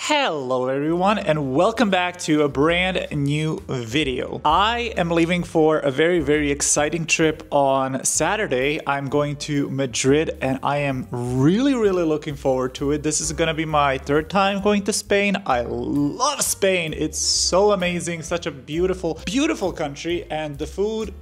Hello everyone and welcome back to a brand new video. I am leaving for a very exciting trip on Saturday. I'm going to Madrid and I am really looking forward to it. This is gonna be my third time going to Spain. I love Spain. It's so amazing, such a beautiful country, and the food,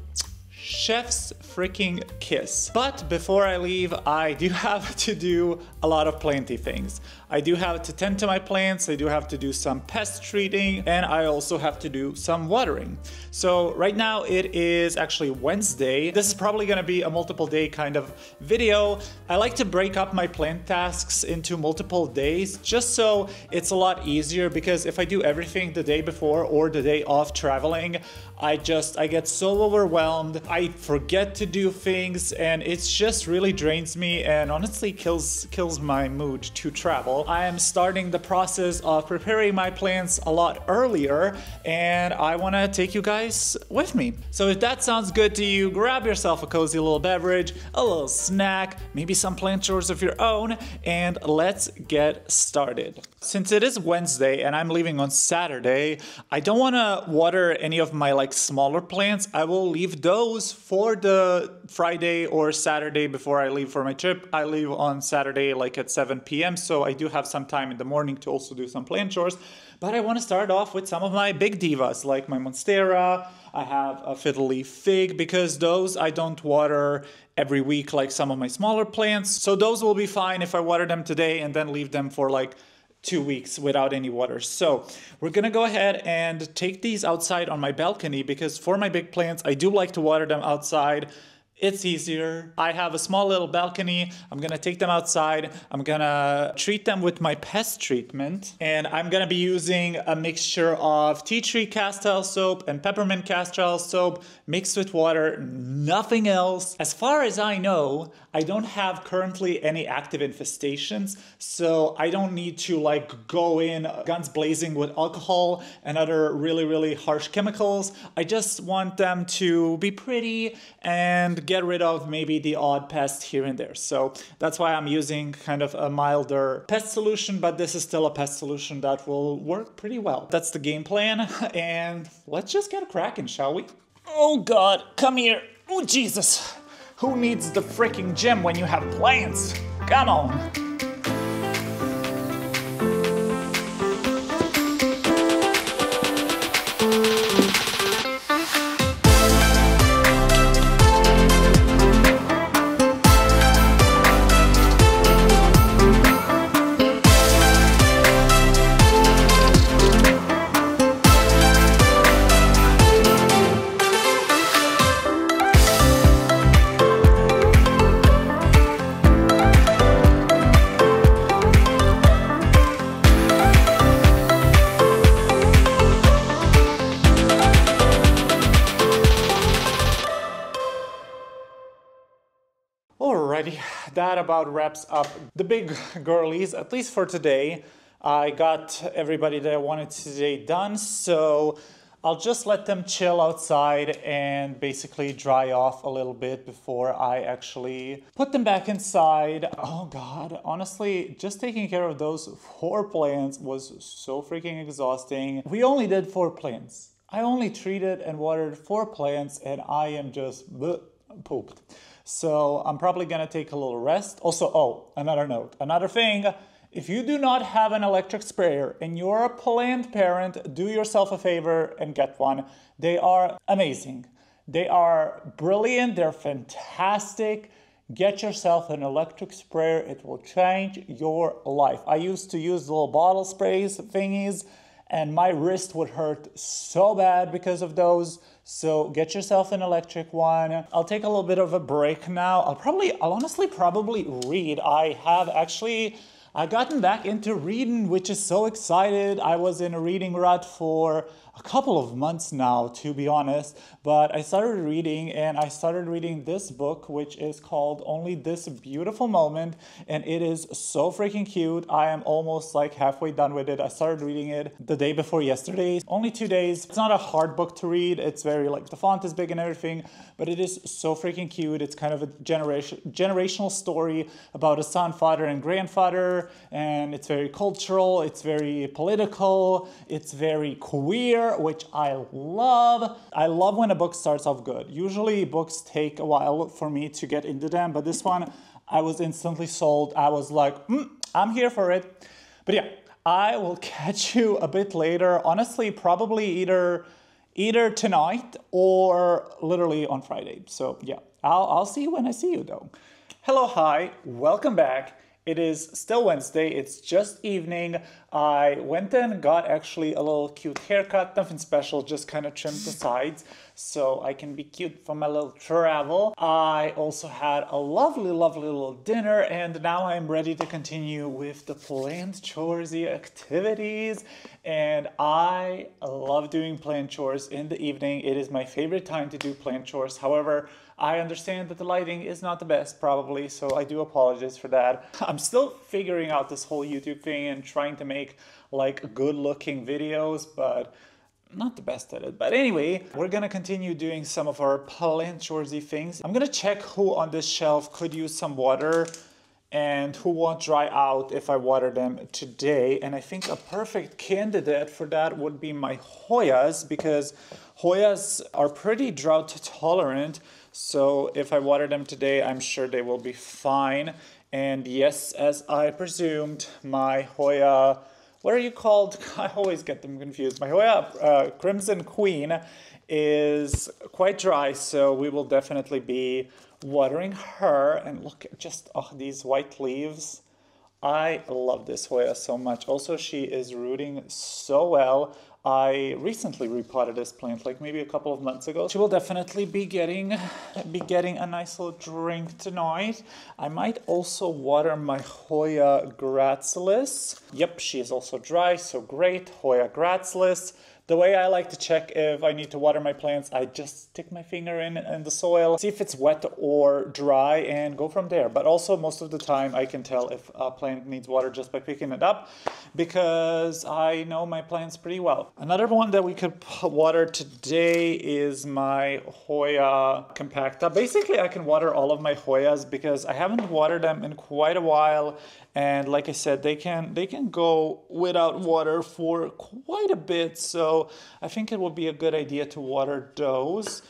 chef's freaking kiss. But before I leave, I do have to do a lot of planty things. I do have to tend to my plants, I do have to do some pest treating, and I also have to do some watering. So right now it is actually Wednesday. This is probably gonna be a multiple day kind of video. I like to break up my plant tasks into multiple days just so it's a lot easier, because if I do everything the day before or the day off traveling, I get so overwhelmed. I forget to do things and it just really drains me and honestly kills my mood to travel. I am starting the process of preparing my plants a lot earlier and I want to take you guys with me. So if that sounds good to you, grab yourself a cozy little beverage, a little snack, maybe some plant chores of your own, and let's get started. Since it is Wednesday and I'm leaving on Saturday, I don't want to water any of my smaller plants. I will leave those for the Friday or Saturday before I leave for my trip. I leave on Saturday at 7 p.m. so I do have some time in the morning to also do some plant chores. But I want to start off with some of my big divas, like my Monstera. I have a fiddle leaf fig, because those I don't water every week like some of my smaller plants. So those will be fine if I water them today and then leave them for 2 weeks without any water. So we're gonna go ahead and take these outside on my balcony, because for my big plants, I do like to water them outside. It's easier. I have a small little balcony. I'm gonna take them outside. I'm gonna treat them with my pest treatment. And I'm gonna be using a mixture of tea tree castile soap and peppermint castile soap mixed with water, nothing else. As far as I know, I don't have currently any active infestations, so I don't need to go in guns blazing with alcohol and other really harsh chemicals. I just want them to be pretty and get rid of maybe the odd pest here and there. So that's why I'm using kind of a milder pest solution, but this is still a pest solution that will work pretty well. That's the game plan, and let's just get cracking, shall we? Oh God, come here. Oh Jesus. Who needs the freaking gym when you have plants? Come on. Alrighty, that about wraps up the big girlies, at least for today. I got everybody that I wanted today done, so I'll just let them chill outside and basically dry off a little bit before I actually put them back inside. Oh God, honestly, just taking care of those 4 plants was so freaking exhausting. We only did 4 plants. I only treated and watered 4 plants and I am just pooped. So I'm probably gonna take a little rest. Also, oh, another note, another thing, if you do not have an electric sprayer and you're a plant parent, do yourself a favor and get one. They are amazing. They are brilliant, they're fantastic. Get yourself an electric sprayer, it will change your life. I used to use little bottle sprays thingies, and my wrist would hurt so bad because of those. So get yourself an electric one. I'll take a little bit of a break now. I'll honestly probably read. I gotten back into reading, which is so excited. I was in a reading rut for a couple of months now, to be honest, but I started reading, and I started reading this book, which is called Only This Beautiful Moment, and it is so freaking cute. I am almost like halfway done with it. I started reading it the day before yesterday. Only 2 days. It's not a hard book to read. It's very like the font is big and everything, but it is so freaking cute. It's kind of a generational story about a son, father, and grandfather, and it's very cultural, it's very political, it's very queer, which I love. I love when a book starts off good. Usually books take a while for me to get into them, but this one, I was instantly sold. I was like, I'm here for it. But yeah, I will catch you a bit later. Honestly, probably either tonight or literally on Friday. So yeah, I'll see you when I see you though. Hello, hi, welcome back. It is still Wednesday, it's just evening. I went and got actually a little cute haircut, nothing special, just kind of trimmed the sides so I can be cute for my little travel. I also had a lovely, lovely little dinner, and now I'm ready to continue with the plant choresy activities. And I love doing plant chores in the evening. It is my favorite time to do plant chores. However, I understand that the lighting is not the best probably, so I do apologize for that. I'm still figuring out this whole YouTube thing and trying to make like good looking videos, but not the best at it. But anyway, we're gonna continue doing some of our plant choresy things. I'm gonna check who on this shelf could use some water and who won't dry out if I water them today. And I think a perfect candidate for that would be my Hoyas, because Hoyas are pretty drought tolerant. So if I water them today, I'm sure they will be fine. And yes, as I presumed, my Hoya, what are you called? I always get them confused. My Hoya Crimson Queen is quite dry, so we will definitely be watering her. And look at just these white leaves. I love this Hoya so much. Also, she is rooting so well. I recently repotted this plant, like maybe a couple of months ago. She will definitely be getting a nice little drink tonight. I might also water my Hoya gracilis. Yep, she is also dry, so great. Hoya gracilis. The way I like to check if I need to water my plants, I just stick my finger in the soil, see if it's wet or dry, and go from there. But also most of the time I can tell if a plant needs water just by picking it up, because I know my plants pretty well. Another one that we could water today is my Hoya compacta. Basically, I can water all of my Hoyas because I haven't watered them in quite a while. And like I said, they can go without water for quite a bit. So I think it would be a good idea to water those.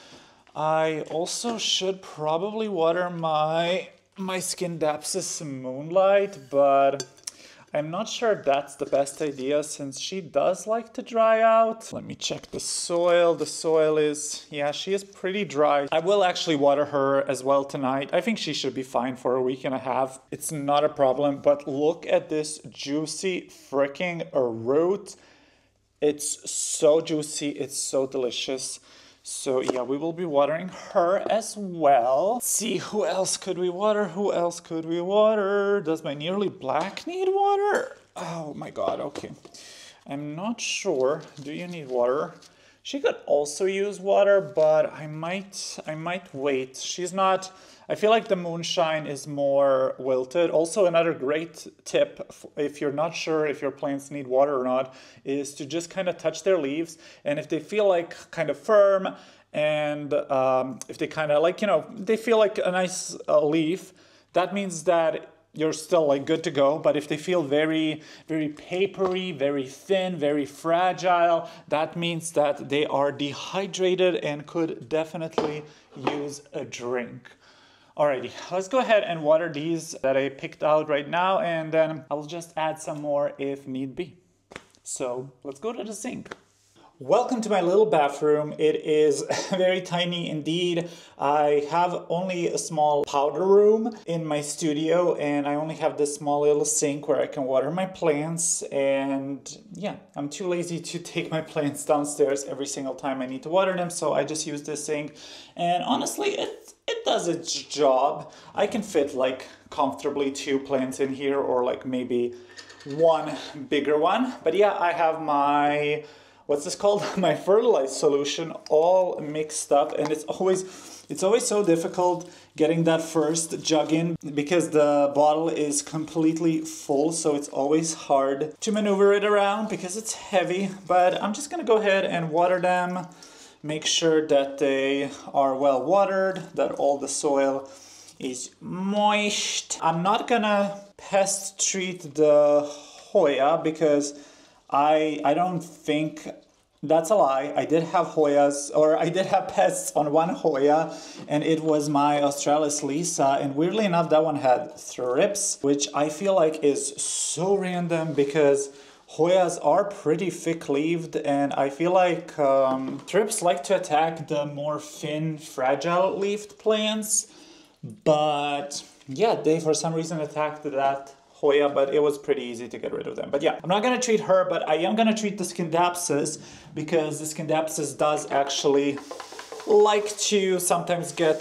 I also should probably water my Scindapsus Moonlight, but I'm not sure that's the best idea since she does like to dry out. Let me check the soil. The soil is, yeah, she is pretty dry. I will actually water her as well tonight. I think she should be fine for a week and a half. It's not a problem, but look at this juicy freaking root. It's so juicy, it's so delicious. So yeah, we will be watering her as well. Let's see, who else could we water? Who else could we water? Does my nearly black need water? Oh my god, okay. I'm not sure. Do you need water? She could also use water, but I might wait. She's not, I feel like the moonshine is more wilted. Also, another great tip, if you're not sure if your plants need water or not, is to just kind of touch their leaves. And if they feel like kind of firm, and if they kind of like, you know, they feel like a nice leaf, that means that you're still like good to go. But if they feel very, very papery, very thin, very fragile, that means that they are dehydrated and could definitely use a drink. Alrighty, let's go ahead and water these that I picked out right now, and then I'll just add some more if need be. So let's go to the sink. Welcome to my little bathroom. It is very tiny indeed. I have only a small powder room in my studio, and I only have this small little sink where I can water my plants. And yeah, I'm too lazy to take my plants downstairs every single time I need to water them, so I just use this sink. And honestly, it does its job. I can fit like comfortably 2 plants in here, or like maybe one bigger one. But yeah, I have my what's this called? My fertilizer solution all mixed up, and it's always so difficult getting that first jug in because the bottle is completely full, so it's always hard to maneuver it around because it's heavy. But I'm just gonna go ahead and water them, make sure that they are well watered, that all the soil is moist. I'm not gonna pest treat the Hoya because I don't think, that's a lie. I did have Hoyas, or I did have pests on one Hoya, and it was my Australis Lisa, and weirdly enough that one had thrips, which I feel like is so random because Hoyas are pretty thick-leaved, and I feel like thrips like to attack the more thin, fragile-leaved plants, but yeah, they for some reason attacked that Hoya, but it was pretty easy to get rid of them. But yeah, I'm not gonna treat her, but I am gonna treat the Scindapsus because the Scindapsus does actually like to sometimes get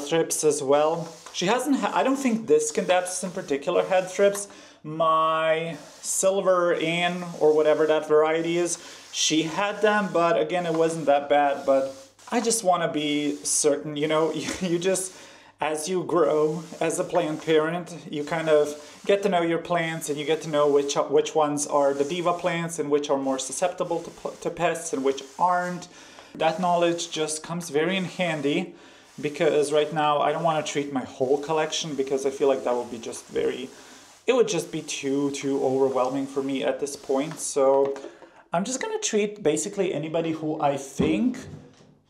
thrips as well. She hasn't, I don't think this Scindapsus in particular had thrips. My Silver Ann, or whatever that variety is, she had them, but again, it wasn't that bad. But I just wanna be certain, you know, you just, as you grow as a plant parent, you kind of get to know your plants, and you get to know which ones are the diva plants and which are more susceptible to pests and which aren't. That knowledge just comes very in handy because right now I don't want to treat my whole collection because I feel like that would be just it would just be too overwhelming for me at this point. So I'm just gonna treat basically anybody who I think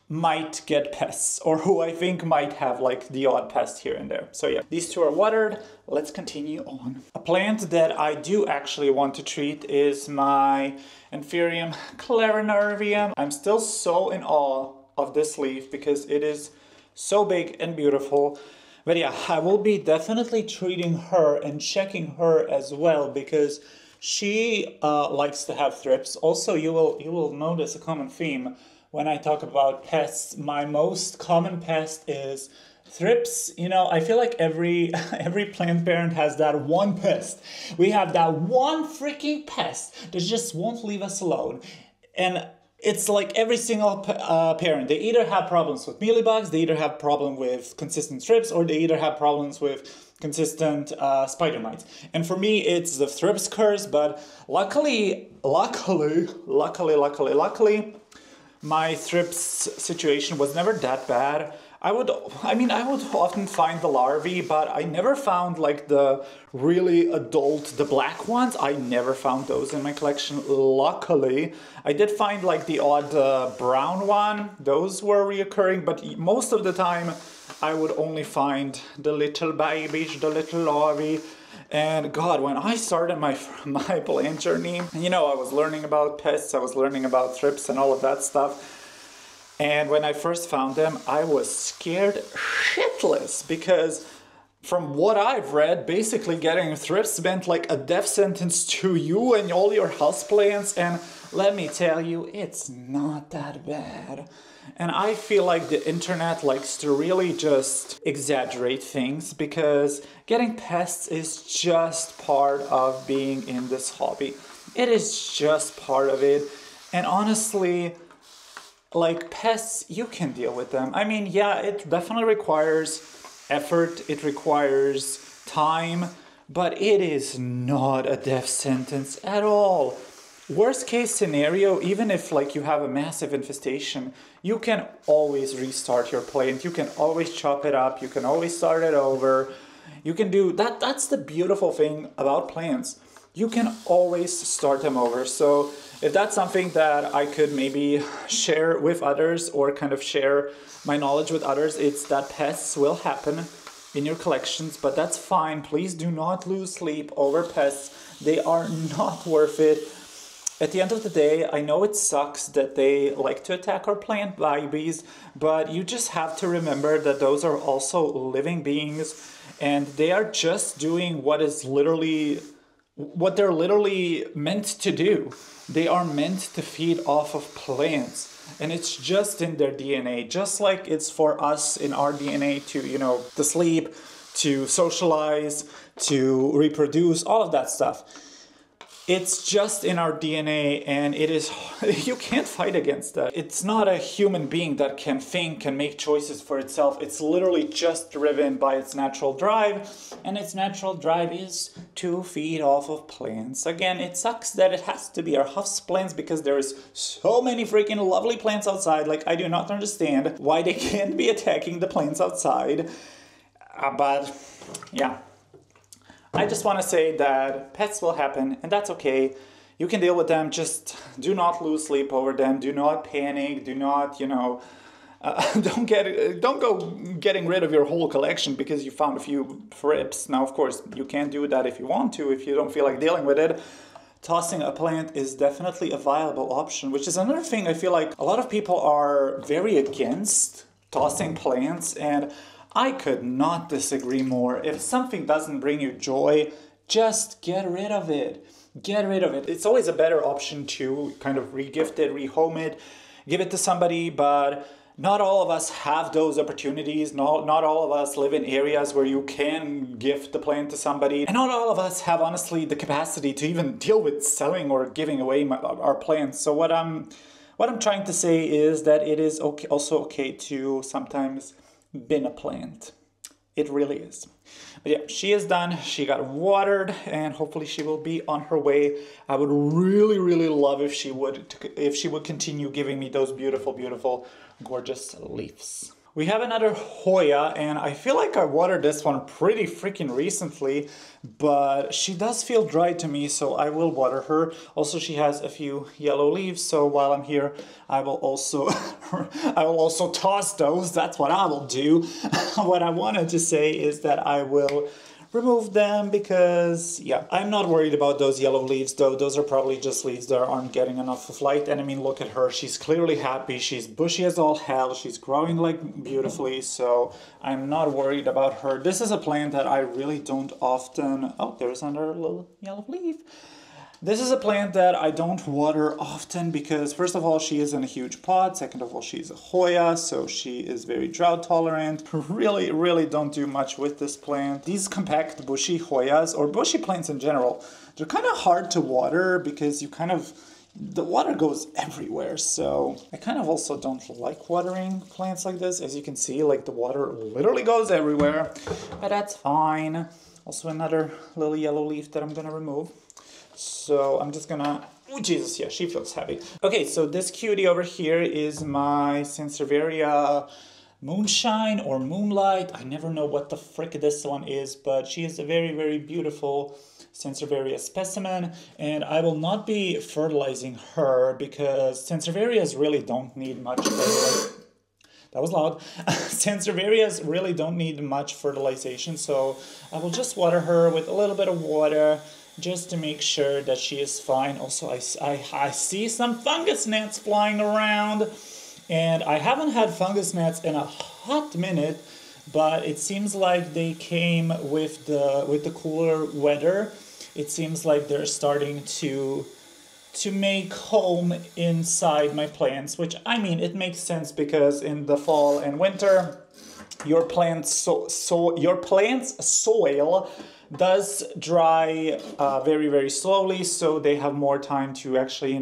might get pests, or who I think might have like the odd pest here and there. So yeah, these two are watered. Let's continue on. A plant that I do actually want to treat is my Anthurium clarinervium. I'm still so in awe of this leaf because it is so big and beautiful. But yeah, I will be definitely treating her and checking her as well because she likes to have thrips. Also, you will notice a common theme when I talk about pests. My most common pest is thrips. You know, I feel like every plant parent has that one pest. We have that one freaking pest that just won't leave us alone. And it's like every single parent, they either have problems with mealybugs, they either have problem with consistent thrips, or they either have problems with consistent spider mites. And for me, it's the thrips curse, but luckily, my thrips situation was never that bad. I would often find the larvae, but I never found like the really adult, the black ones. I never found those in my collection, luckily. I did find like the odd brown one. Those were reoccurring, but most of the time I would only find the little babies, the little larvae. And God, when I started my plant journey, you know, I was learning about pests, I was learning about thrips and all of that stuff. And when I first found them, I was scared shitless because from what I've read, basically getting thrips meant like a death sentence to you and all your houseplants. And let me tell you, it's not that bad. And I feel like the internet likes to really just exaggerate things because getting pests is just part of being in this hobby. It is just part of it. And honestly, like pests, you can deal with them. I mean, yeah, it definitely requires effort, it requires time, but it is not a death sentence at all. Worst case scenario, even if like you have a massive infestation, you can always restart your plant. You can always chop it up. You can always start it over. You can do that. That's the beautiful thing about plants. You can always start them over. So if that's something that I could maybe share with others or kind of share my knowledge with others, it's that pests will happen in your collections, but that's fine. Please do not lose sleep over pests. They are not worth it. At the end of the day, I know it sucks that they like to attack our plant babies, but you just have to remember that those are also living beings and they are just doing what they're literally meant to do. They are meant to feed off of plants, and it's just in their DNA, just like it's for us in our DNA to, you know, to sleep, to socialize, to reproduce, all of that stuff. It's just in our DNA, and it is, you can't fight against that. It's not a human being that can think and make choices for itself. It's literally just driven by its natural drive, and its natural drive is to feed off of plants. Again, it sucks that it has to be our house plants because there's so many freaking lovely plants outside. Like, I do not understand why they can't be attacking the plants outside. But yeah. I just want to say that pets will happen, and that's okay. You can deal with them. Just do not lose sleep over them. Do not panic. Do not, don't go getting rid of your whole collection because you found a few thrips. Now, of course, you can do that if you want to, if you don't feel like dealing with it. Tossing a plant is definitely a viable option, which is another thing I feel like a lot of people are very against tossing plants, and I could not disagree more. If something doesn't bring you joy, just get rid of it. Get rid of it. It's always a better option to kind of re-gift it, rehome it, give it to somebody, but not all of us have those opportunities. Not all of us live in areas where you can gift the plant to somebody. And not all of us have, honestly, the capacity to even deal with selling or giving away our plants. So what I'm trying to say is that it is also okay to sometimes bin a plant. It really is. But yeah, she is done. She got watered, and hopefully she will be on her way. I would really, really love if she would continue giving me those beautiful, beautiful, gorgeous leaves. We have another Hoya, and I feel like I watered this one pretty freaking recently, but she does feel dry to me, so I will water her. Also, she has a few yellow leaves, so while I'm here, I will also toss those. That's what I will do. What I wanted to say is that I will remove them because, yeah, I'm not worried about those yellow leaves, though. Those are probably just leaves that aren't getting enough of light. And I mean, look at her. She's clearly happy. She's bushy as all hell. She's growing like beautifully, so I'm not worried about her. This is a plant that I really don't often... Oh, there's another little yellow leaf. This is a plant that I don't water often because, first of all, she is in a huge pot. Second of all, she's a Hoya, so she is very drought tolerant. Really, really don't do much with this plant. These compact bushy Hoyas, or bushy plants in general, they're kind of hard to water because the water goes everywhere. So I kind of also don't like watering plants like this. As you can see, like the water literally goes everywhere, but that's fine. Also another little yellow leaf that I'm gonna remove. So I'm just gonna, oh Jesus, yeah, she feels happy. Okay, so this cutie over here is my Sansevieria Moonshine or Moonlight. I never know what the frick this one is, but she is a very, very beautiful Sansevieria specimen, and I will not be fertilizing her because Sansevierias really don't need much fertilization. That was loud. Sansevierias really don't need much fertilization, so I will just water her with a little bit of water, just to make sure that she is fine. Also, I see some fungus gnats flying around, and I haven't had fungus gnats in a hot minute, but it seems like they came with the cooler weather. It seems like they're starting to make home inside my plants, which, I mean, it makes sense because in the fall and winter, your plant's soil does dry very, very slowly, so they have more time to actually,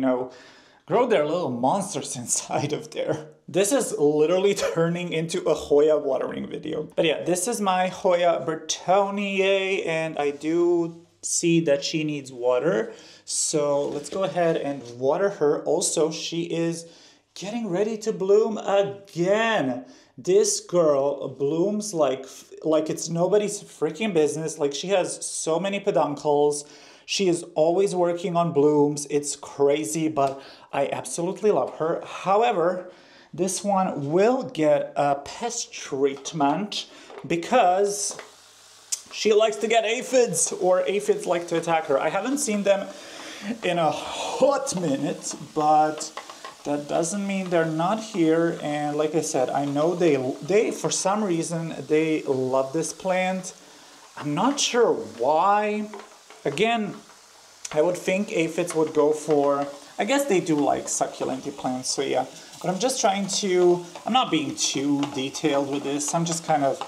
grow their little monsters inside of there. This is literally turning into a Hoya watering video. But yeah, this is my Hoya Bertonier, and I do see that she needs water. So let's go ahead and water her. Also, she is getting ready to bloom again. This girl blooms like it's nobody's freaking business. Like, she has so many peduncles. She is always working on blooms. It's crazy, but I absolutely love her. However, this one will get a pest treatment because she likes to get aphids, or aphids like to attack her. I haven't seen them in a hot minute, but that doesn't mean they're not here. And like I said, I know they for some reason, they love this plant. I'm not sure why. Again, I would think aphids would go for, I guess they do like succulent plants, so yeah. But I'm just trying to, I'm not being too detailed with this. I'm just kind of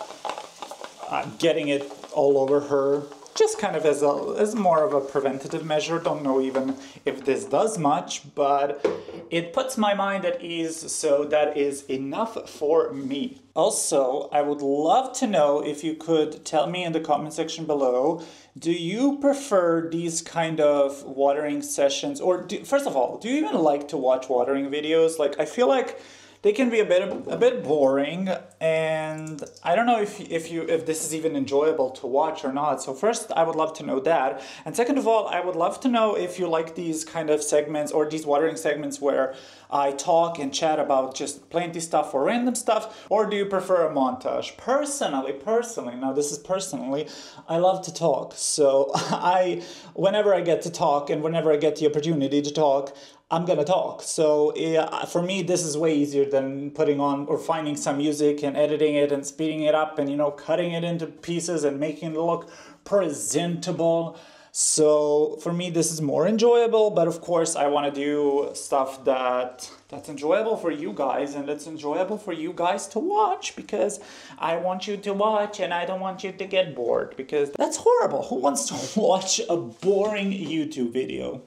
getting it all over her. just kind of as more of a preventative measure. Don't know even if this does much, but it puts my mind at ease, so that is enough for me. Also, I would love to know if you could tell me in the comment section below, do you prefer these kind of watering sessions, or first of all, do you even like to watch watering videos? Like, I feel like they can be a bit boring, and I don't know if this is even enjoyable to watch or not. So first, I would love to know that, and second of all, I would love to know if you like these kind of segments or these watering segments where I talk and chat about just plenty stuff or random stuff, or do you prefer a montage? Personally, now this is personally, I love to talk. So whenever I get to talk and whenever I get the opportunity to talk, I'm gonna talk. So yeah, for me, this is way easier than putting on or finding some music and editing it and speeding it up and, you know, cutting it into pieces and making it look presentable. So for me, this is more enjoyable, but of course I want to do stuff that's enjoyable for you guys, and that's enjoyable for you guys to watch, because I want you to watch and I don't want you to get bored, because that's horrible. Who wants to watch a boring YouTube video?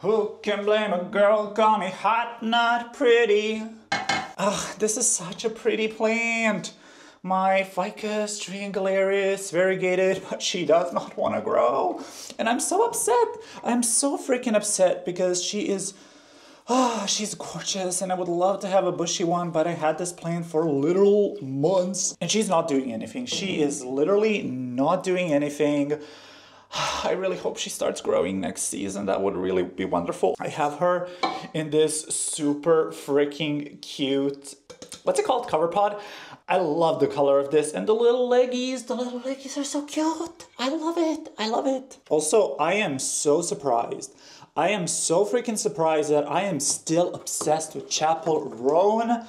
Who can blame a girl? Call me hot, not pretty. Ah, this is such a pretty plant. My ficus triangularis variegated, but she does not want to grow. And I'm so upset. I'm so freaking upset, because she's gorgeous and I would love to have a bushy one, but I had this plant for literal months and she's not doing anything. She is literally not doing anything. I really hope she starts growing next season. That would really be wonderful. I have her in this super freaking cute, what's it called, cover pot. I love the color of this, and the little leggies are so cute. I love it. Also, I am so surprised. I am so freaking surprised that I am still obsessed with Chapel Roan.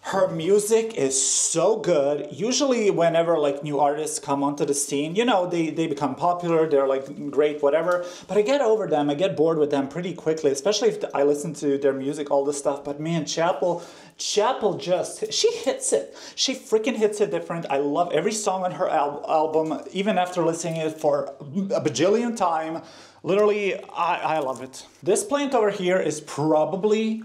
Her music is so good. Usually whenever like new artists come onto the scene, you know, they become popular, they're like great, whatever. But I get over them, I get bored with them pretty quickly, especially if I listen to their music, all this stuff. But man, Chapel just, she hits it. She freaking hits it different. I love every song on her album, even after listening to it for a bajillion times. Literally, I love it. This plant over here is probably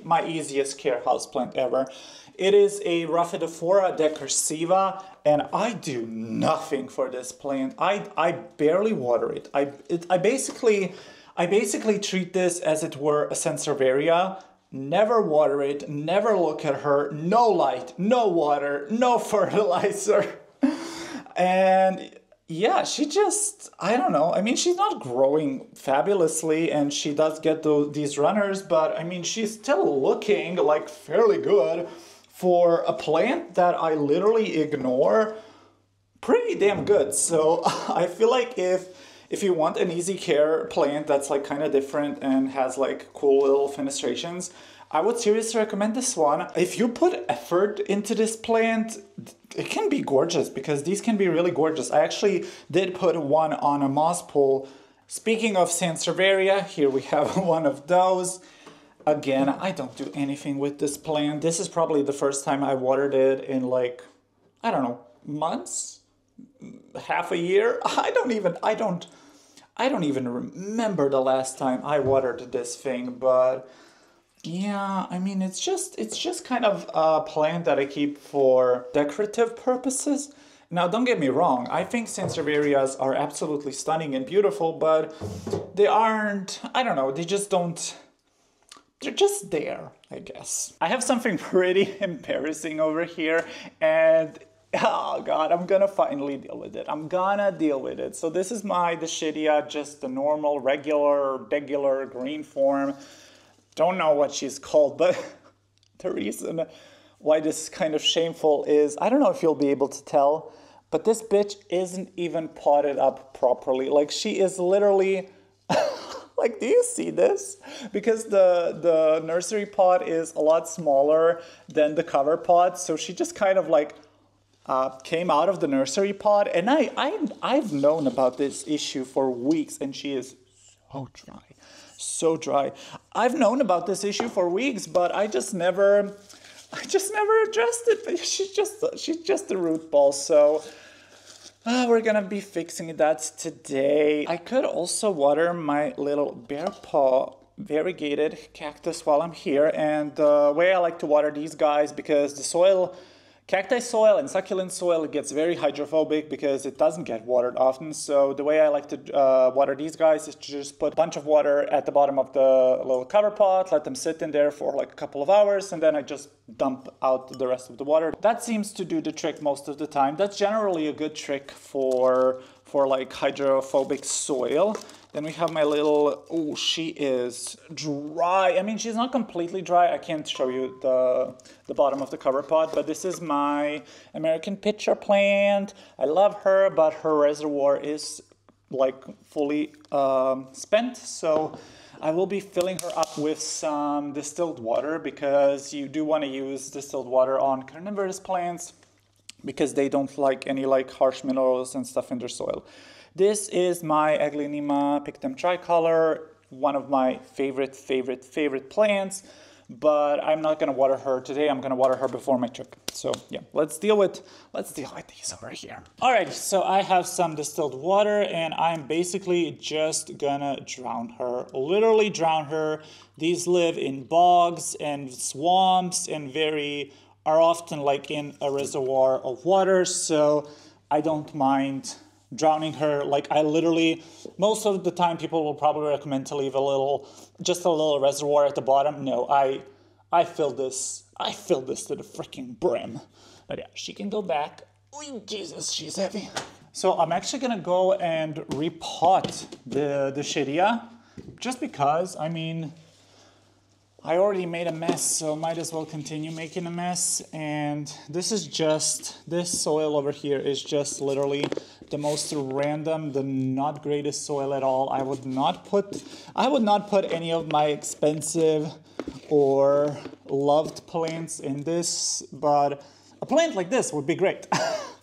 my easiest care houseplant ever. It is a Rhaphidophora decursiva, and I do nothing for this plant. I barely water it. I basically treat this as it were a Sansevieria. Never water it, never look at her, no light, no water, no fertilizer. And yeah, she just, I don't know. I mean, she's not growing fabulously, and she does get these runners, but I mean, she's still looking like fairly good for a plant that I literally ignore. Pretty damn good. So I feel like if you want an easy care plant that's like kind of different and has like cool little fenestrations, I would seriously recommend this one. If you put effort into this plant, it can be gorgeous, because these can be really gorgeous. I actually did put one on a moss pool. Speaking of Sansevieria, here we have one of those. Again, I don't do anything with this plant. This is probably the first time I watered it in like, I don't know, months? Half a year? I don't even remember the last time I watered this thing, but yeah, I mean, it's just kind of a plant that I keep for decorative purposes. Now, don't get me wrong, I think Sansevierias are absolutely stunning and beautiful, but they aren't, I don't know, they're just there, I guess. I have something pretty embarrassing over here, and oh god, I'm gonna finally deal with it. I'm gonna deal with it. So this is my Dischidia, just the normal, regular green form. Don't know what she's called, but the reason why this is kind of shameful is, I don't know if you'll be able to tell, but this bitch isn't even potted up properly. Like, she is literally, like, do you see this? Because the nursery pot is a lot smaller than the cover pot, so she just kind of like came out of the nursery pot, and I've known about this issue for weeks, and she is so dry. I've known about this issue for weeks, but I just never addressed it. She's just a root ball. So We're gonna be fixing that today. I could also water my little bear paw variegated cactus while I'm here. And the way I like to water these guys, because the soil, cacti soil and succulent soil, it gets very hydrophobic because it doesn't get watered often. So the way I like to water these guys is to just put a bunch of water at the bottom of the little cover pot, let them sit in there for like a couple of hours, and then I just dump out the rest of the water. That seems to do the trick most of the time. That's generally a good trick for like hydrophobic soil. Then we have my little, oh, she is dry. I mean, she's not completely dry. I can't show you the bottom of the cover pot, but this is my American pitcher plant. I love her, but her reservoir is like fully spent. So I will be filling her up with some distilled water, because you do want to use distilled water on carnivorous plants because they don't like any like harsh minerals and stuff in their soil. This is my Aglaonema pictum tricolor, one of my favorite plants, but I'm not gonna water her today. I'm gonna water her before my trip. So yeah, let's deal with these over here. All right, so I have some distilled water and I'm basically just gonna drown her, literally drown her. These live in bogs and swamps and are often like in a reservoir of water, so I don't mind drowning her. Like I literally, most of the time people will probably recommend to leave just a little reservoir at the bottom. No, I fill this to the freaking brim. But yeah, she can go back. Oh, Jesus, she's heavy. So I'm actually gonna go and repot the shittia, just because, I mean, I already made a mess, so might as well continue making a mess. And this soil over here is just literally the most random, the not greatest soil at all. I would not put any of my expensive or loved plants in this, but a plant like this would be great.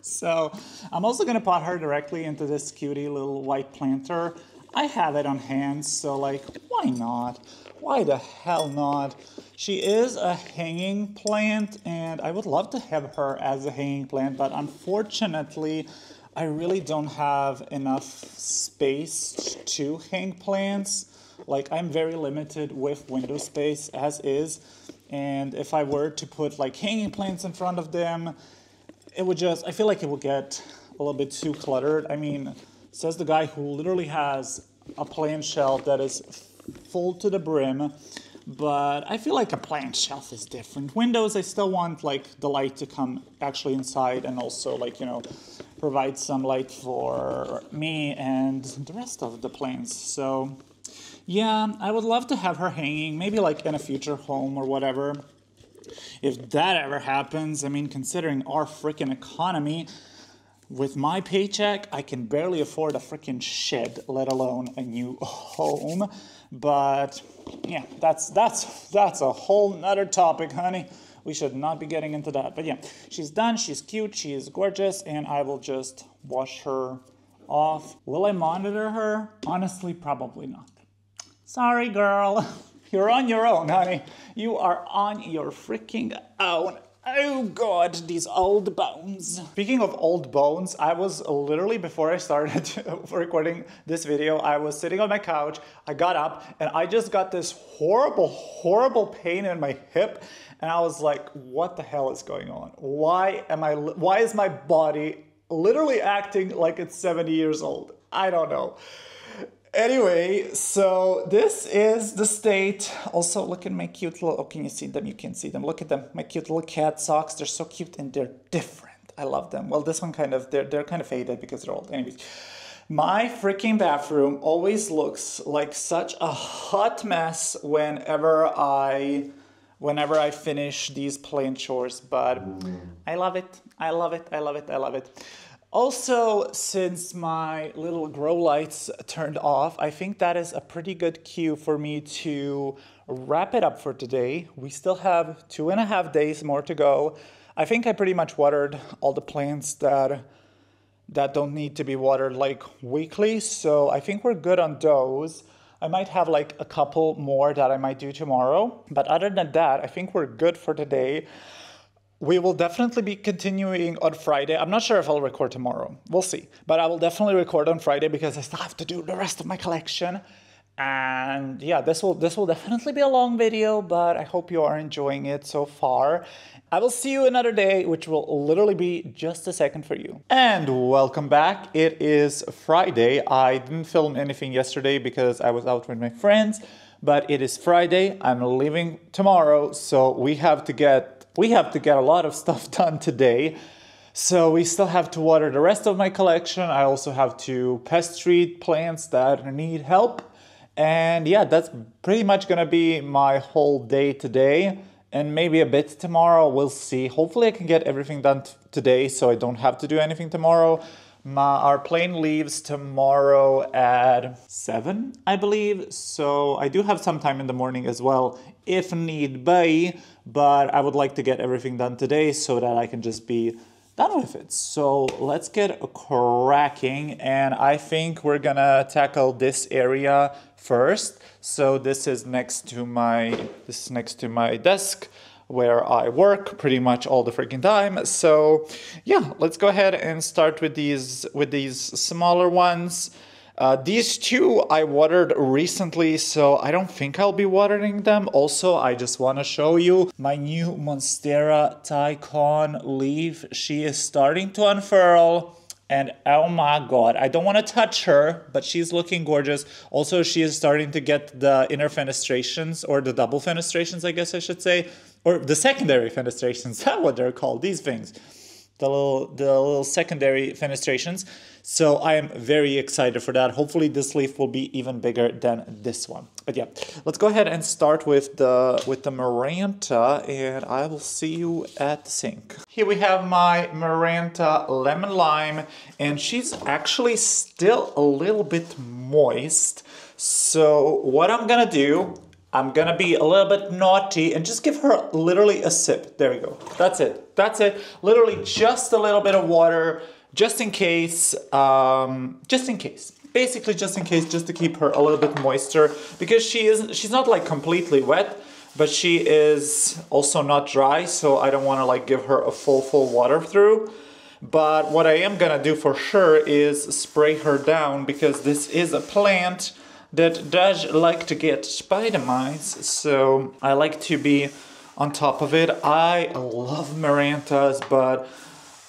So I'm also gonna pot her directly into this cutie little white planter. I have it on hand, so like, why not? Why the hell not? She is a hanging plant, and I would love to have her as a hanging plant, but unfortunately, I really don't have enough space to hang plants. Like, I'm very limited with window space as is, and if I were to put like hanging plants in front of them, I feel like it would get a little bit too cluttered. I mean, says the guy who literally has a plant shelf that is full to the brim, but I feel like a plant shelf is different. Windows, I still want like the light to come actually inside, and also like, you know, provide some light for me and the rest of the plants. So yeah, I would love to have her hanging, maybe like in a future home or whatever. If that ever happens, I mean, considering our freaking economy, with my paycheck, I can barely afford a freaking shed, let alone a new home. But yeah, that's a whole nother topic, honey. We should not be getting into that. But yeah, she's done, she's cute, she is gorgeous, and I will just wash her off. Will I monitor her? Honestly, probably not. Sorry, girl. You're on your own, honey. You are on your freaking own. Oh God, these old bones. Speaking of old bones, I was literally, before I started recording this video, I was sitting on my couch, I got up, and I just got this horrible pain in my hip, and I was like, what the hell is going on? Why is my body literally acting like it's 70 years old? I don't know. Anyway, so this is the state. Also, look at my cute little, oh, can you see them? You can see them. Look at them. My cute little cat socks. They're so cute and they're different. I love them. Well, this one kind of, they're kind of faded because they're old. Anyways, my freaking bathroom always looks like such a hot mess whenever I finish these plant chores, but I love it. I love it. I love it. I love it. Also, since my little grow lights turned off, I think that is a pretty good cue for me to wrap it up for today. We still have 2.5 days more to go. I think I pretty much watered all the plants that don't need to be watered like weekly, so I think we're good on those. I might have like a couple more that I might do tomorrow, but other than that, I think we're good for today. We will definitely be continuing on Friday. I'm not sure if I'll record tomorrow. We'll see. But I will definitely record on Friday because I still have to do the rest of my collection. And yeah, this will definitely be a long video, but I hope you are enjoying it so far. I will see you another day, which will literally be just a second for you. And welcome back. It is Friday. I didn't film anything yesterday because I was out with my friends, but it is Friday. I'm leaving tomorrow, so we have to get a lot of stuff done today. So we still have to water the rest of my collection. I also have to pest treat plants that need help. And yeah, that's pretty much gonna be my whole day today and maybe a bit tomorrow. We'll see. Hopefully I can get everything done today so I don't have to do anything tomorrow. Our plane leaves tomorrow at 7, I believe. So I do have some time in the morning as well, if need be. But I would like to get everything done today so that I can just be done with it. So let's get cracking. And I think we're gonna tackle this area first. So this is next to my desk, where I work pretty much all the freaking time. So yeah, let's go ahead and start with these smaller ones. These two I watered recently, so I don't think I'll be watering them. Also, I just want to show you my new Monstera Tycoon leaf. She is starting to unfurl. And oh my god, I don't want to touch her, but she's looking gorgeous. Also, she is starting to get the inner fenestrations, or the double fenestrations, I guess I should say. Or the secondary fenestrations, that's what they're called, these things. The little secondary fenestrations. So I am very excited for that. Hopefully this leaf will be even bigger than this one. But yeah, let's go ahead and start with the Maranta, and I will see you at the sink. Here we have my Maranta Lemon Lime, and she's actually still a little bit moist. So what I'm gonna do, I'm gonna be a little bit naughty and just give her literally a sip. There we go. That's it. That's it. Literally just a little bit of water, just in case. Basically just in case, just to keep her a little bit moister, because she's not like completely wet, but she is also not dry, so I don't want to like give her a full water through. But what I am gonna do for sure is spray her down, because this is a plant that does like to get spider mites, so I like to be on top of it. I love Marantas, but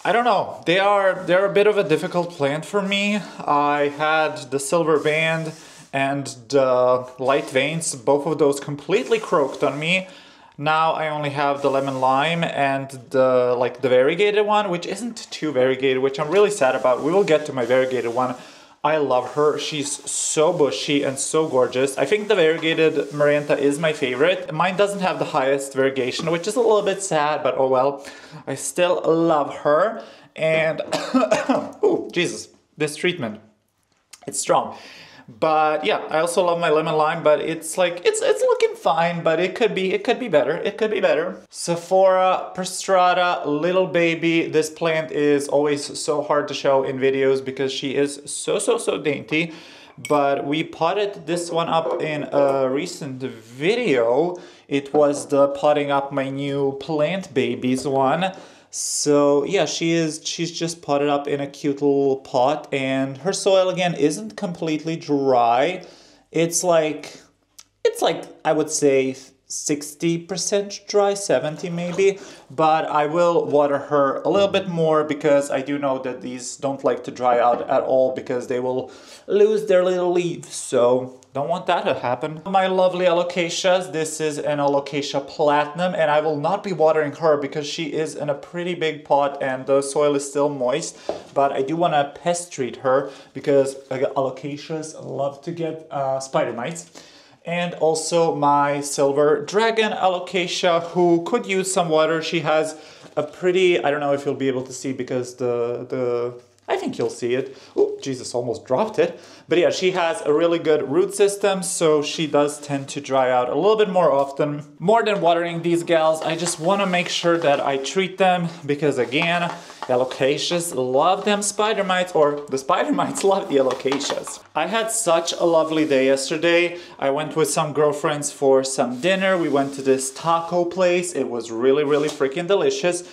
I don't know, they're a bit of a difficult plant for me. I had the silver band and the light veins, both of those completely croaked on me. Now I only have the lemon lime and the variegated one, which isn't too variegated, which I'm really sad about. We will get to my variegated one. I love her. She's so bushy and so gorgeous. I think the variegated Maranta is my favorite. Mine doesn't have the highest variegation, which is a little bit sad, but oh well. I still love her. And, oh, Jesus, this treatment, it's strong. But yeah, I also love my lemon lime, but it's like, it's looking fine, but it could be better. It could be better. Sephora Prostrata Little Baby. This plant is always so hard to show in videos because she is so dainty. But we potted this one up in a recent video. It was the potting up my new plant babies one. So yeah, she's just potted up in a cute little pot, and her soil again isn't completely dry. It's like I would say 60% dry, 70 maybe, but I will water her a little bit more because I do know that these don't like to dry out at all because they will lose their little leaves, so don't want that to happen. My lovely alocasias, this is an alocasia platinum, and I will not be watering her because she is in a pretty big pot and the soil is still moist, but I do want to pest treat her because alocasias love to get spider mites. And also my silver dragon alocasia, who could use some water. She has a pretty, I don't know if you'll be able to see because I think you'll see it. Oh, Jesus, almost dropped it. But yeah, she has a really good root system, so she does tend to dry out a little bit more often. More than watering these gals, I just want to make sure that I treat them because again, alocasias love them spider mites, or the spider mites love the alocasias. I had such a lovely day yesterday. I went with some girlfriends for some dinner. We went to this taco place. It was really, really freaking delicious.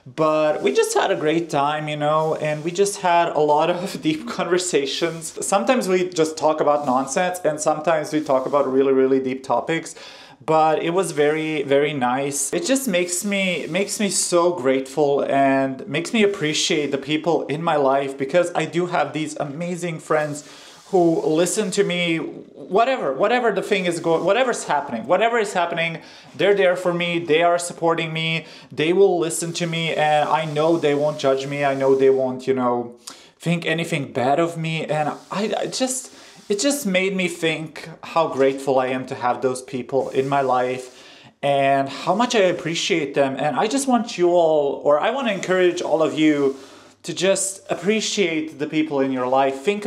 But we just had a great time, you know, and we just had a lot of deep conversations. Sometimes we just talk about nonsense, and sometimes we talk about really, really deep topics. But it was very, very nice. It just makes me so grateful and makes me appreciate the people in my life, because I do have these amazing friends who listen to me, whatever the thing is going, whatever is happening, they're there for me, they are supporting me, they will listen to me, and I know they won't judge me, I know they won't, you know, think anything bad of me, and it just made me think how grateful I am to have those people in my life and how much I appreciate them. And I just want you all, or I want to encourage all of you to just appreciate the people in your life. Think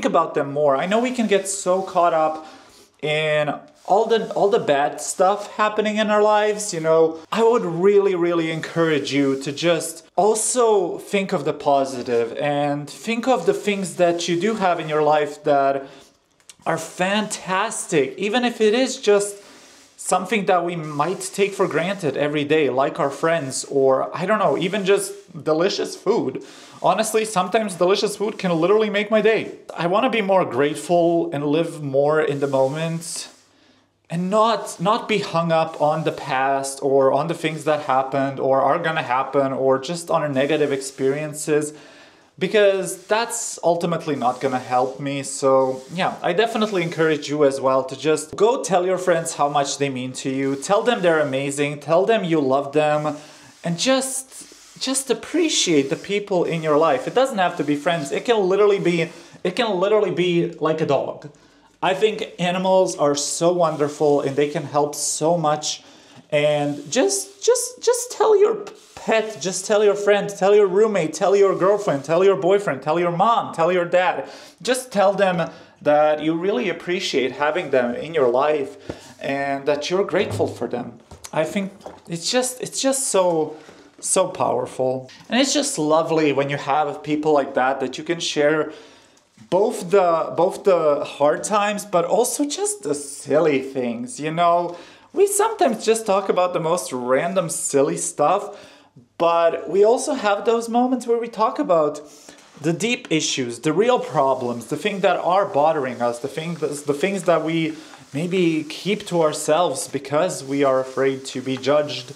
about them more. I know we can get so caught up in all the bad stuff happening in our lives, you know. I would really, really encourage you to just also think of the positive and think of the things that you do have in your life that are fantastic, even if it is just something that we might take for granted every day, like our friends, or I don't know, even just delicious food. Honestly, sometimes delicious food can literally make my day. I want to be more grateful and live more in the moment and not be hung up on the past or on the things that happened or are gonna happen or just on our negative experiences, because that's ultimately not gonna help me. So yeah, I definitely encourage you as well to just go tell your friends how much they mean to you. Tell them they're amazing. Tell them you love them, and just appreciate the people in your life. It doesn't have to be friends. It can literally be like a dog. I think animals are so wonderful and they can help so much. And just tell your pet, just tell your friend, tell your roommate, tell your girlfriend, tell your boyfriend, tell your mom, tell your dad. Just tell them that you really appreciate having them in your life and that you're grateful for them. I think it's just so powerful. And it's just lovely when you have people like that you can share both the hard times, but also just the silly things, you know. We sometimes just talk about the most random silly stuff, but we also have those moments where we talk about the deep issues, the real problems, the things that are bothering us, the things that we maybe keep to ourselves because we are afraid to be judged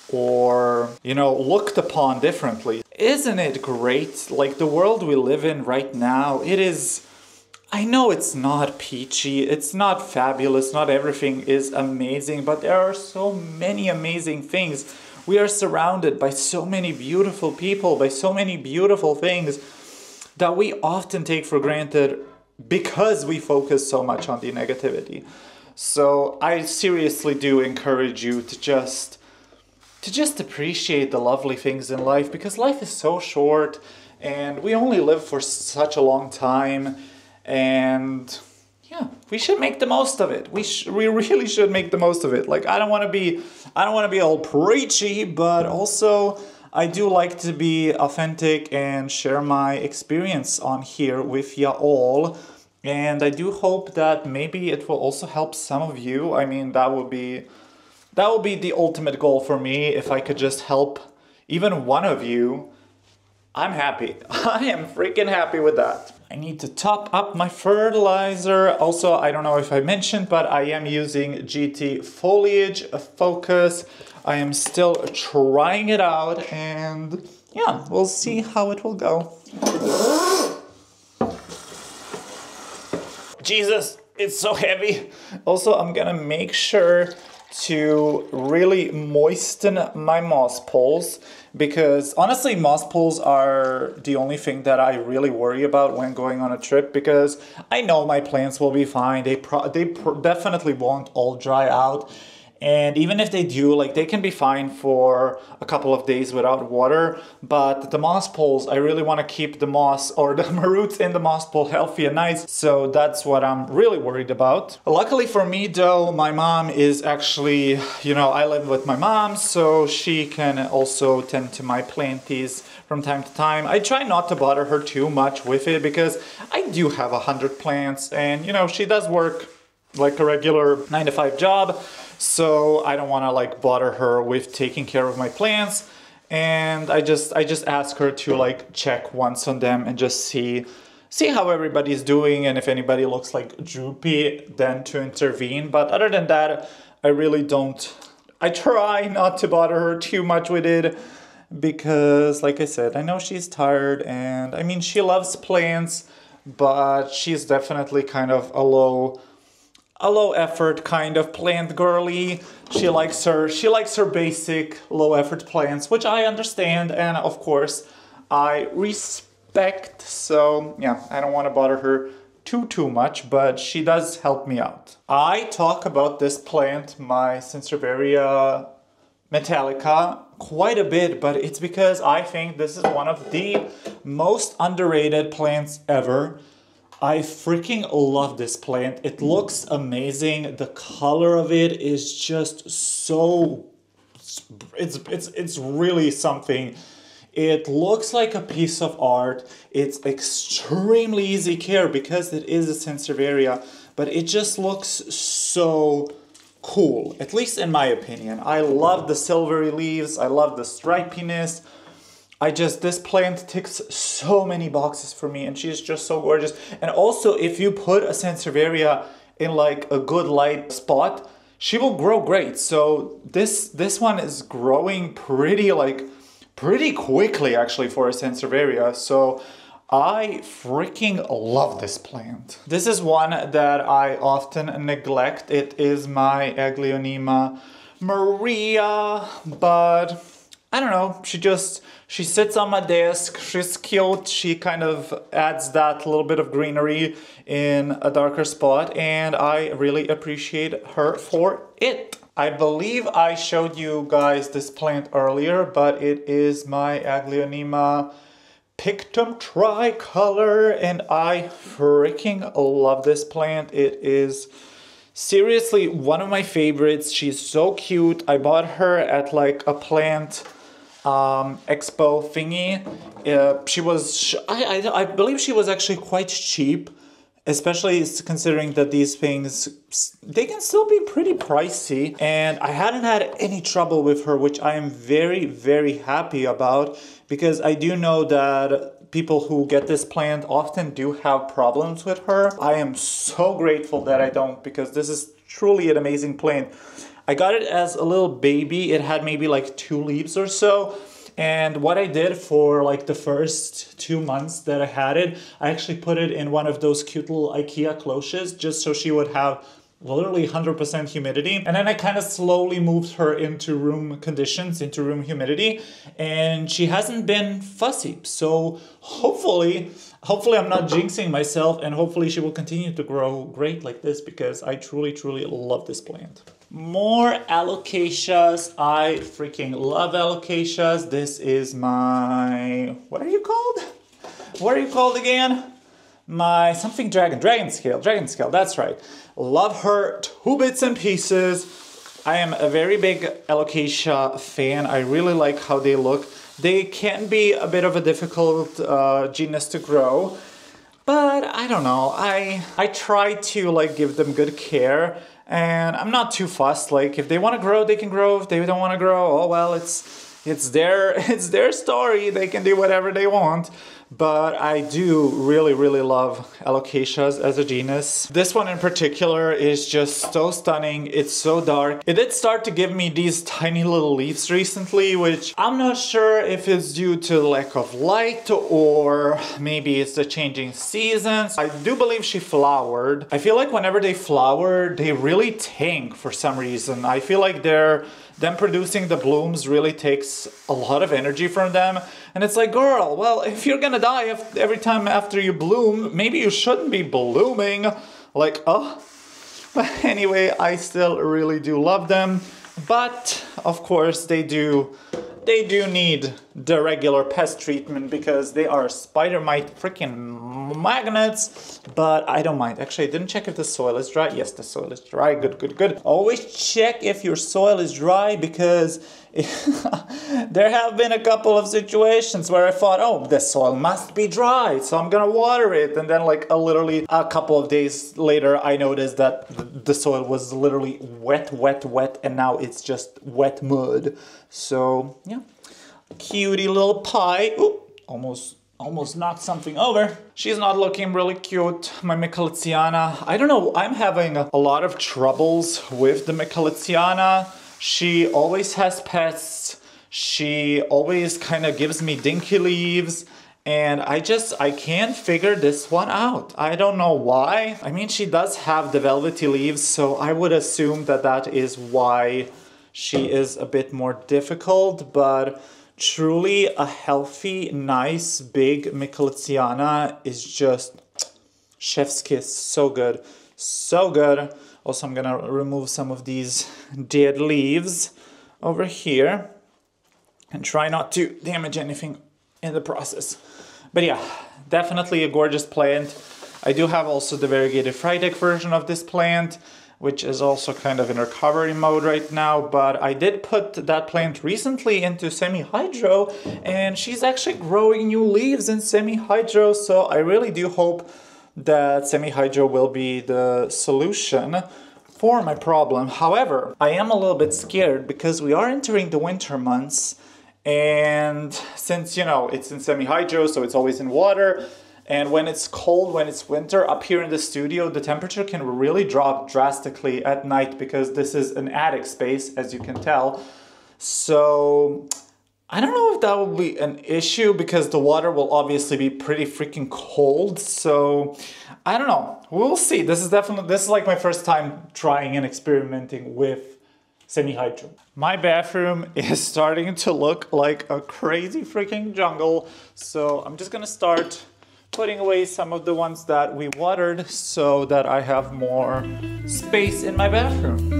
or, you know, looked upon differently. Isn't it great? Like, the world we live in right now, it is, I know it's not peachy, it's not fabulous, not everything is amazing, but there are so many amazing things. We are surrounded by so many beautiful people, by so many beautiful things that we often take for granted because we focus so much on the negativity. So I seriously do encourage you to just appreciate the lovely things in life, because life is so short and we only live for such a long time, and yeah, we should make the most of it. We really should make the most of it. Like, I don't want to be all preachy, but also I do like to be authentic and share my experience on here with ya all. And I do hope that maybe it will also help some of you. I mean, that would be the ultimate goal for me. If I could just help even one of you, I'm happy. I am freaking happy with that. I need to top up my fertilizer. Also, I don't know if I mentioned, but I am using GT Foliage Focus. I am still trying it out, and yeah, we'll see how it will go. Jesus, it's so heavy. Also, I'm gonna make sure to really moisten my moss poles, because honestly, moss poles are the only thing that I really worry about when going on a trip, because I know my plants will be fine. They definitely won't all dry out. And even if they do, like, they can be fine for a couple of days without water. But the moss poles, I really want to keep the moss or the roots in the moss pole healthy and nice. So that's what I'm really worried about. Luckily for me though, my mom is actually, you know, I live with my mom, so she can also tend to my planties from time to time. I try not to bother her too much with it, because I do have 100 plants, and you know, she does work like a regular 9-to-5 job. So I don't want to like bother her with taking care of my plants. and I just ask her to like check once on them and just see how everybody's doing, and if anybody looks like droopy, then to intervene. But other than that, I really don't. I try not to bother her too much with it because, like I said, I know she's tired, and I mean, she loves plants, but she's definitely kind of a low effort kind of plant girly. She likes her basic low effort plants, which I understand, and of course I respect. So yeah, I don't want to bother her too much, but she does help me out. I talk about this plant, my Sansevieria metallica, quite a bit, but it's because I think this is one of the most underrated plants ever. I freaking love this plant. It looks amazing. The color of it is just so, it's really something. It looks like a piece of art. It's extremely easy care because it is a Sansevieria, but it just looks so cool, at least in my opinion. I love the silvery leaves. I love the stripiness. This plant ticks so many boxes for me, and she's just so gorgeous. And also, if you put a Sansevieria in like a good light spot, she will grow great. So this one is growing pretty quickly actually for a Sansevieria. So I freaking love this plant. This is one that I often neglect. It is my Aglaonema Maria, but I don't know, she sits on my desk, she's cute, she kind of adds that little bit of greenery in a darker spot, and I really appreciate her for it. I believe I showed you guys this plant earlier, but it is my Aglaonema Pictum tricolor, and I freaking love this plant. It is seriously one of my favorites. She's so cute. I bought her at like a plant expo thingy. I believe she was actually quite cheap, especially considering that these things, they can still be pretty pricey, and I hadn't had any trouble with her, which I am very, very happy about, because I do know that people who get this plant often do have problems with her. I am so grateful that I don't, because this is truly an amazing plant. I got it as a little baby. It had maybe like 2 leaves or so. And what I did for like the first 2 months that I had it, I actually put it in one of those cute little IKEA cloches just so she would have literally 100% humidity. And then I kind of slowly moved her into room conditions, into room humidity, and she hasn't been fussy. So hopefully I'm not jinxing myself, and hopefully she will continue to grow great like this, because I truly love this plant. More alocasias. I freaking love alocasias. This is my, what are you called? What are you called again? My something dragon scale, that's right. Love her to bits and pieces. I am a very big alocasia fan. I really like how they look. They can be a bit of a difficult genus to grow, but I don't know. I try to like give them good care, and I'm not too fussed. Like if they want to grow, they can grow. If they don't want to grow, oh well, it's their story. They can do whatever they want. But I do really love alocasias as a genus. This one in particular is just so stunning. It's so dark. It did start to give me these tiny little leaves recently, which I'm not sure if it's due to lack of light or maybe it's the changing seasons. I do believe she flowered. I feel like whenever they flower, they really tank for some reason. I feel like them producing the blooms really takes a lot of energy from them. And it's like, girl, well, if you're gonna die every time after you bloom, maybe you shouldn't be blooming. Like, oh. But anyway, I still really do love them. But, of course, they do need the regular pest treatment because they are spider mite freaking magnets. But I don't mind. Actually, I didn't check if the soil is dry. Yes, the soil is dry. Good. Always check if your soil is dry, because there have been a couple of situations where I thought, oh, the soil must be dry, so I'm gonna water it. And then like literally a couple of days later, I noticed that the soil was literally wet, and now it's just wet mud. So yeah, cutie little pie. Ooh, almost knocked something over. She's not looking really cute, my Michelitziana. I don't know, I'm having a lot of troubles with the Michelitziana. She always has pests. She always kind of gives me dinky leaves. And I can't figure this one out. I don't know why. I mean, she does have the velvety leaves, so I would assume that that is why she is a bit more difficult, but truly a healthy, nice, big Michelitziana is just chef's kiss. So good. So good. Also, I'm gonna remove some of these dead leaves over here and try not to damage anything in the process. But yeah, definitely a gorgeous plant. I do have also the variegated Freytech version of this plant, which is also kind of in recovery mode right now, but I did put that plant recently into semi-hydro, and she's actually growing new leaves in semi-hydro, so I really do hope that semi-hydro will be the solution for my problem. However, I am a little bit scared because we are entering the winter months, and since, you know, it's in semi-hydro, so it's always in water, and when it's cold, when it's winter, up here in the studio, the temperature can really drop drastically at night because this is an attic space, as you can tell. So I don't know if that will be an issue because the water will obviously be pretty freaking cold. So I don't know. We'll see. This is like my first time trying and experimenting with semi-hydro. My bathroom is starting to look like a crazy freaking jungle. So I'm just gonna start putting away some of the ones that we watered so that I have more space in my bathroom.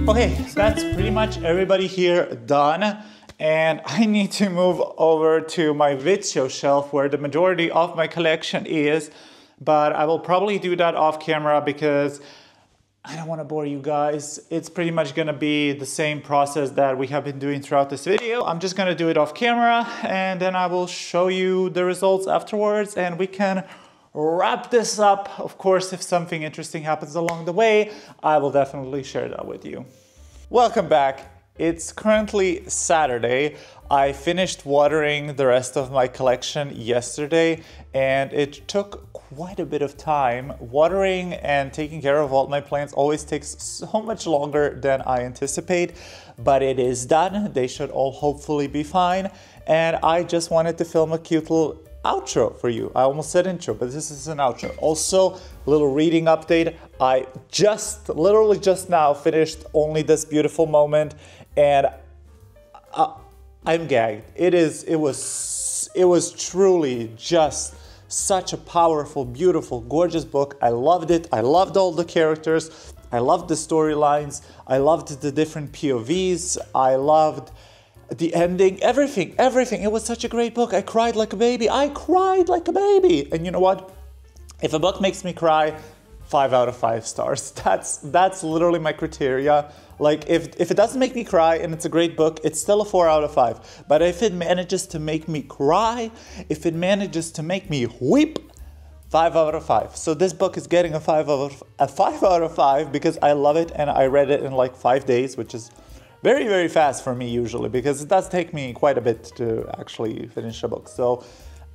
Okay, that's pretty much everybody here done, and I need to move over to my video shelf where the majority of my collection is, but I will probably do that off camera because I don't want to bore you guys. It's pretty much going to be the same process that we have been doing throughout this video. I'm just going to do it off camera, and then I will show you the results afterwards, and we can wrap this up. Of course, if something interesting happens along the way, I will definitely share that with you. Welcome back. It's currently Saturday. I finished watering the rest of my collection yesterday, and it took quite a bit of time. Watering and taking care of all my plants always takes so much longer than I anticipate, but it is done. They should all hopefully be fine, and I just wanted to film a cute little outro for you. I almost said intro, but this is an outro. Also, a little reading update. I literally just now finished Only This Beautiful Moment, and I'm gagged. It was truly just such a powerful, beautiful, gorgeous book. I loved it. I loved all the characters. I loved the storylines. I loved the different POVs. I loved the ending, everything. It was such a great book. I cried like a baby. And you know what? If a book makes me cry, 5 out of 5 stars. That's literally my criteria. Like if it doesn't make me cry and it's a great book, it's still a 4 out of 5. But if it manages to make me cry, if it manages to make me weep, 5 out of 5. So this book is getting a 5 out of 5 because I love it, and I read it in like 5 days, which is very, very fast for me usually, because it does take me quite a bit to actually finish a book. So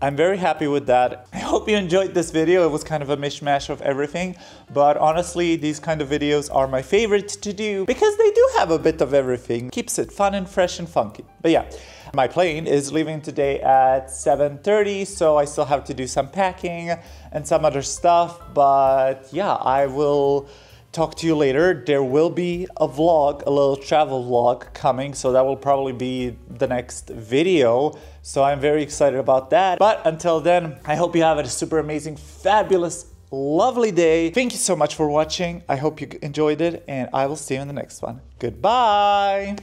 I'm very happy with that. I hope you enjoyed this video. It was kind of a mishmash of everything, but honestly, these kind of videos are my favorite to do because they do have a bit of everything. Keeps it fun and fresh and funky. But yeah, my plane is leaving today at 7:30, so I still have to do some packing and some other stuff. But yeah, I will talk to you later. There will be a vlog, a little travel vlog coming, so that will probably be the next video. So I'm very excited about that. But until then, I hope you have a super amazing, fabulous, lovely day. Thank you so much for watching. I hope you enjoyed it, and I will see you in the next one. Goodbye.